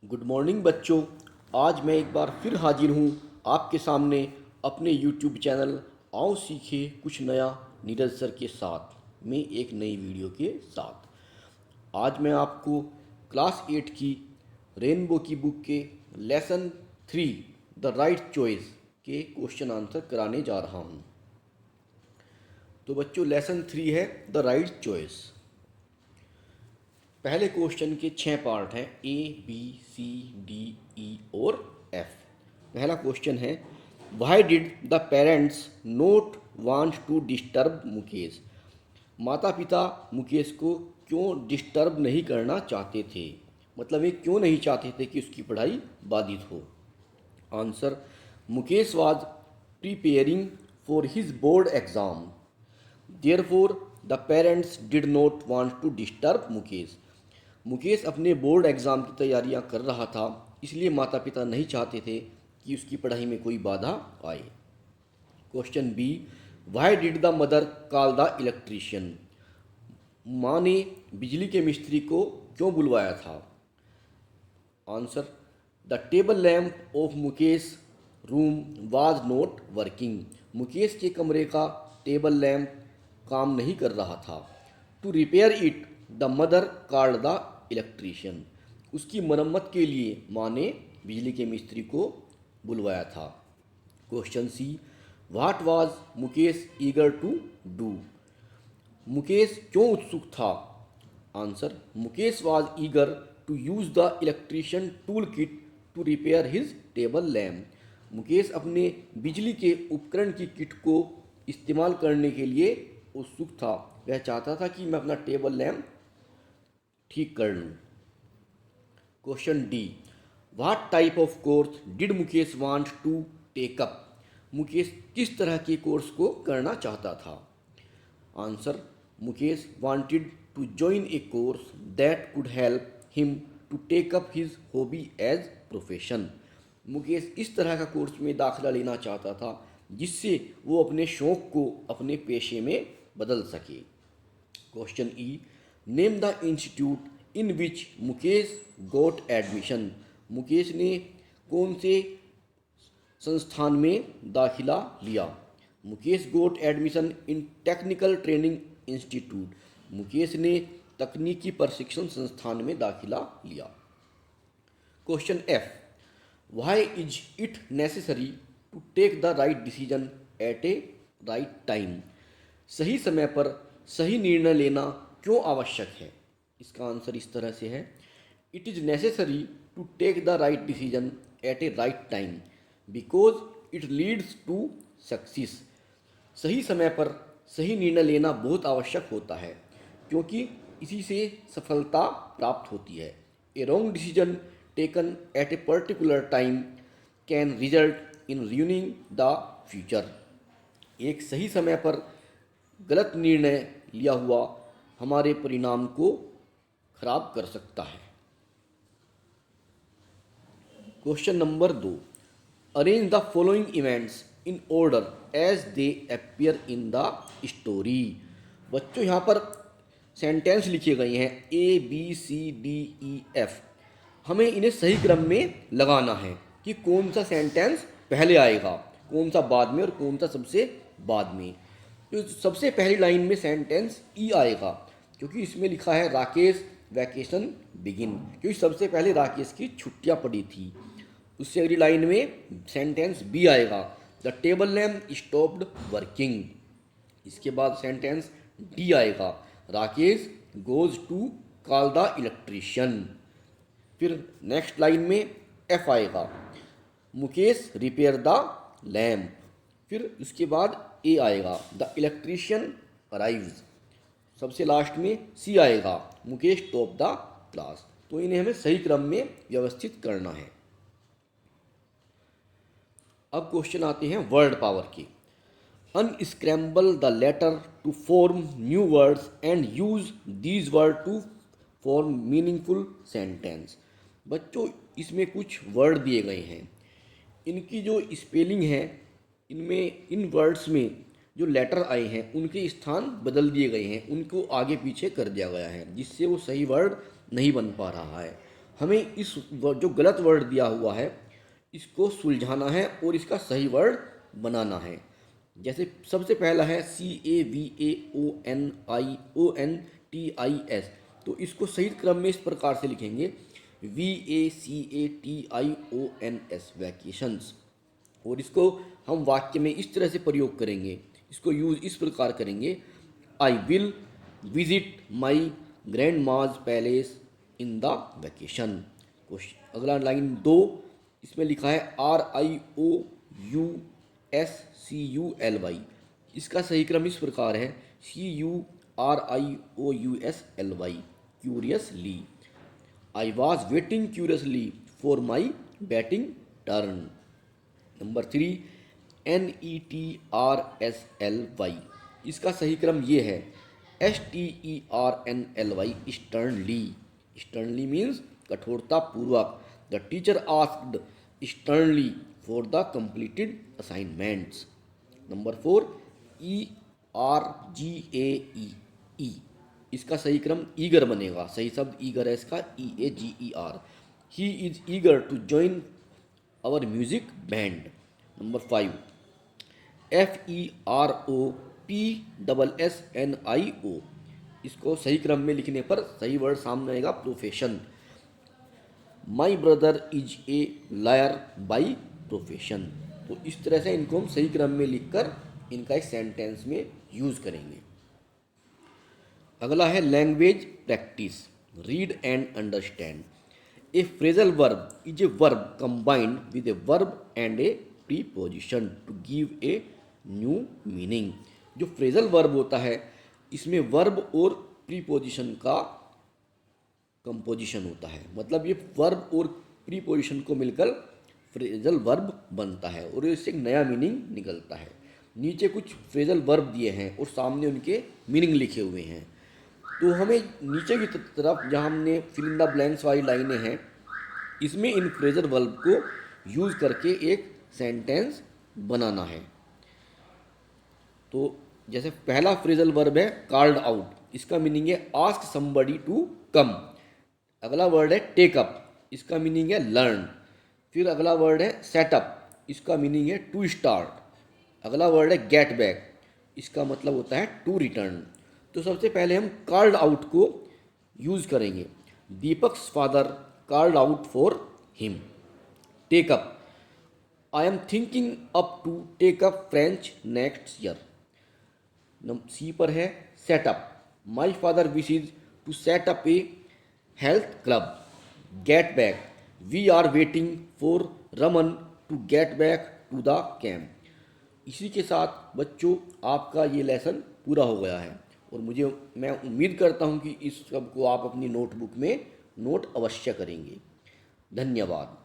Good morning बच्चों। आज मैं एक बार फिर हाजिर हूँ आपके सामने अपने यूट्यूब चैनल आओ सीखे कुछ नया नीरज सर के साथ में एक नई वीडियो के साथ। आज मैं आपको क्लास 8 की रेनबो की बुक के लेसन 3 द राइट चॉइस के क्वेश्चन आंसर कराने जा रहा हूँ। तो बच्चों लेसन 3 है द राइट चॉइस। पहले क्वेश्चन के 6 पार्ट हैं ए बी सी डी ई और एफ। पहला क्वेश्चन है why did the parents not want to disturb Mukesh. माता पिता मुकेश को क्यों डिस्टर्ब नहीं करना चाहते थे, मतलब ये क्यों नहीं चाहते थे कि उसकी पढ़ाई बाधित हो। Answer, Mukesh was preparing for his board exam, therefore the parents did not want to disturb Mukesh. Mukesh अपने बोर्ड एग्ज़ाम की तैयारियां कर रहा था, इसलिए माता पिता नहीं चाहते थे कि उसकी पढ़ाई में कोई बाधा आए। Question B, why did the mother call the electrician. माँ ने बिजली के मिस्त्री को क्यों बुलवाया था। Answer, the table lamp of Mukesh room was not working. Mukesh के कमरे का टेबल लैम्प काम नहीं कर रहा था। To repair it the mother called the electrician. उसकी मरम्मत के लिए माँ ने बिजली के मिस्त्री को बुलवाया था। Question C, what was Mukesh eager to do. Mukesh क्यों उत्सुक था। Answer, Mukesh was eager to use the electrician tool kit to repair his table lamp. Mukesh अपने बिजली के उपकरण की किट को इस्तेमाल करने के लिए उत्सुक था। वह चाहता था कि मैं अपना टेबल लैम्प ठीक कर लूँ। Question D, what type of course did Mukesh want to take up. Mukesh किस तरह के कोर्स को करना चाहता था। Answer, Mukesh wanted to join a course that could help him to take up his hobby as profession. Mukesh इस तरह का कोर्स में दाखिला लेना चाहता था जिससे वो अपने शौक़ को अपने पेशे में बदल सके। Question E, name the institute in which Mukesh got admission. Mukesh ने कौन से संस्थान में दाखिला लिया। Mukesh got admission in technical training institute. Mukesh ने तकनीकी प्रशिक्षण संस्थान में दाखिला लिया। Question F, why is it necessary to take the right decision at a right time. सही समय पर सही निर्णय लेना क्यों आवश्यक है। इसका आंसर इस तरह से है, it is necessary to take the right decision at a right time because it leads to success. सही समय पर सही निर्णय लेना बहुत आवश्यक होता है क्योंकि इसी से सफलता प्राप्त होती है। A wrong decision taken at a particular time can result in ruining the future. एक सही समय पर गलत निर्णय लिया हुआ हमारे परिणाम को खराब कर सकता है। Question number 2, arrange the following events in order as they appear in the story. बच्चों यहाँ पर सेंटेंस लिखे गए हैं A B C D E F. हमें इन्हें सही क्रम में लगाना है कि कौन सा सेंटेंस पहले आएगा, कौन सा बाद में और कौन सा सबसे बाद में। तो सबसे पहली लाइन में सेंटेंस ई आएगा क्योंकि इसमें लिखा है राकेश वैकेशन बिगिन, क्योंकि सबसे पहले राकेश की छुट्टियां पड़ी थी। उससे अगली लाइन में सेंटेंस बी आएगा, the table lamp stopped working. इसके बाद सेंटेंस डी आएगा, Rakesh goes to call the electrician. फिर नेक्स्ट लाइन में एफ आएगा, मुकेश रिपेयर द लैम्प। फिर उसके बाद ए आएगा, द इलेक्ट्रीशियन अराइव्स। सबसे लास्ट में सी आएगा, मुकेश टॉप द क्लास। तो इन्हें हमें सही क्रम में व्यवस्थित करना है। अब क्वेश्चन आते हैं वर्ड पावर के। Unscramble the letter to form new words and use these words to form meaningful sentence. बच्चों इसमें कुछ वर्ड दिए गए हैं, इनकी जो स्पेलिंग है इनमें इन वर्ड्स में जो लेटर आए हैं उनके स्थान बदल दिए गए हैं, उनको आगे पीछे कर दिया गया है जिससे वो सही वर्ड नहीं बन पा रहा है। हमें इस जो गलत वर्ड दिया हुआ है इसको सुलझाना है और इसका सही वर्ड बनाना है। जैसे सबसे पहला है CAVAONIONTIS, तो इसको सही क्रम में इस प्रकार से लिखेंगे VACATIONS, वैकेशंस। और इसको हम वाक्य में इस तरह से प्रयोग करेंगे, इसको यूज इस प्रकार करेंगे, I will visit my grand माज पैलेस इन द वैकेशन। अगला लाइन 2, इसमें लिखा है RIOUSCULY, इसका सही क्रम इस प्रकार है CURIOUSLY, curiously. I was waiting curiously for my batting turn. Number 3, NETRSLY, इसका सही क्रम ये है STERNLY, स्टर्नली। स्टर्नली मीन्स कठोरतापूर्वक। The teacher asked sternly for the completed assignments. Number 4, ERGAEE, इसका सही क्रम ईगर बनेगा, सही शब्द ईगर है इसका, EAGER। He is eager to join our music band. Number 5, FEROPSSNIO, इसको सही क्रम में लिखने पर सही वर्ड सामने आएगा profession. My brother is a lawyer by profession. तो इस तरह से इनको हम सही क्रम में लिखकर इनका एक सेंटेंस में यूज करेंगे। अगला है language practice, read and understand. A phrasal verb is a verb combined with a verb and a preposition to give a new meaning. जो फ्रेजल वर्ब होता है इसमें वर्ब और प्रीपोजिशन का कंपोजिशन होता है, मतलब ये वर्ब और प्रीपोजिशन को मिलकर फ्रेजल वर्ब बनता है और इससे एक नया मीनिंग निकलता है। नीचे कुछ फ्रेजल वर्ब दिए हैं और सामने उनके मीनिंग लिखे हुए हैं। तो हमें नीचे की तरफ जहाँ हमने फिल इन द ब्लैंक्स वाली लाइनें हैं, इसमें इन फ्रेजल वर्ब को यूज़ करके एक सेंटेंस बनाना है। तो जैसे पहला फ्रेजल वर्ब है कॉल्ड आउट, इसका मीनिंग है आस्क समबडी टू कम। अगला वर्ड है टेक अप, इसका मीनिंग है लर्न। फिर अगला वर्ड है सेटअप, इसका मीनिंग है टू स्टार्ट। अगला वर्ड है गेट बैक, इसका मतलब होता है टू रिटर्न। तो सबसे पहले हम कॉल्ड आउट को यूज़ करेंगे। Deepak's father called out for him. Take up, I am thinking up to take up French next year. C पर है setup, my father wishes to set up a health club. Get back, we are waiting for Raman to get back to the camp. इसी के साथ बच्चों आपका ये lesson पूरा हो गया है और मैं उम्मीद करता हूँ कि इस सब को आप अपनी नोटबुक में नोट अवश्य करेंगे। धन्यवाद।